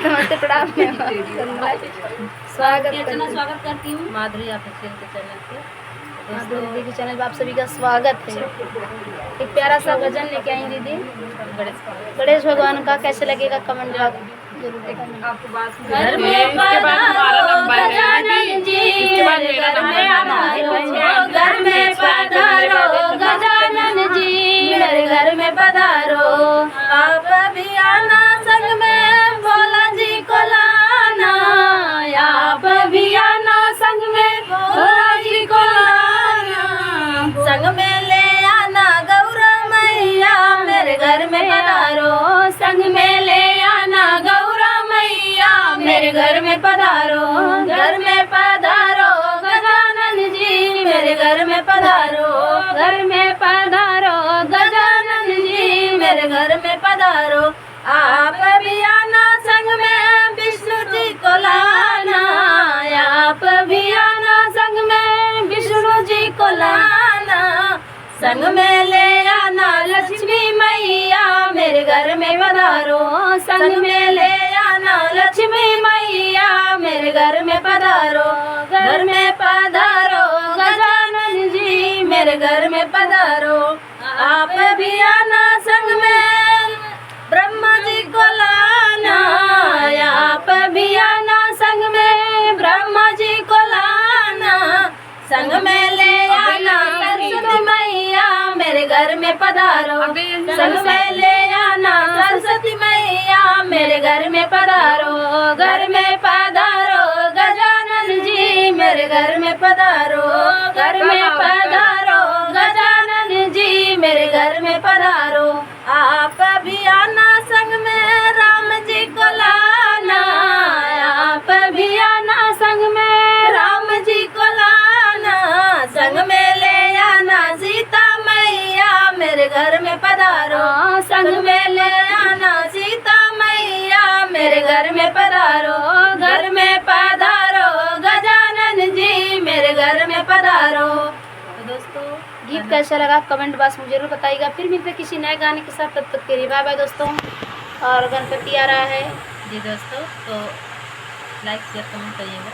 नमस्ते प्रणाम। स्वागत करती हूँ माधुरी ऑफिशियल के चैनल पे। माधुरी दीदी के चैनल पर आप सभी का स्वागत है। एक प्यारा सा भजन लेके आई दीदी गणेश भगवान का, कैसे लगेगा कमेंट जरूर बताना। घर में पधारो गजानन जी, घर में पधारो गजानन जी, मेरे घर में पधारो। आप भी आना संग में भोला जी को लाना, आप भी आना संग में भोला जी को लाना। संग में ले आना गौरा मैया, मेरे घर में पधारो। संग में ले आना गौरा मैया, मेरे घर में पधारो। घर में पधारो गजानन जी, मेरे घर में पधारो। घर में पधारो गजानन जी, मेरे घर में पधारो। आप भी आना संग में विष्णु जी को लाना, आप भी आना संग में विष्णु जी को लाना। संग में ले आना लक्ष्मी मैया, मेरे घर में पधारो। संग में ले आना लक्ष्मी मैया, मेरे घर में पधारो। घर में पधारो गजानन जी, मेरे घर में पधारो। आप भी आना संग में ब्रह्मा जी को लाना, आप भी आना संग में ब्रह्मा जी को लाना। संग में ले आना सरस्वती मैया, मेरे घर में पधारो। संग में ले आना सरस्वती मैया, मेरे घर में पधारो। घर में पधारो गजानन जी, मेरे घर में पधारो। घर में पधारो गजानन जी, मेरे घर में पधारो। आप भी आना संग में राम जी को लाना, आप भी आना संग में राम जी को लाना। संग में ले आना सीता मैया, मेरे घर में पधारो। संग में ले आना सीता मैया, मेरे घर में पधारो। घर में पधारो गजानन जी, मेरे घर में पधारो। तो दोस्तों गीत कैसा लगा कमेंट बॉक्स में जरूर बताइएगा। फिर मिलते किसी नए गाने के साथ, तब तक के लिए बाय बाय दोस्तों। और गणपति आ रहा है जी दोस्तों, तो लाइक शेयर कमेंट करिएगा।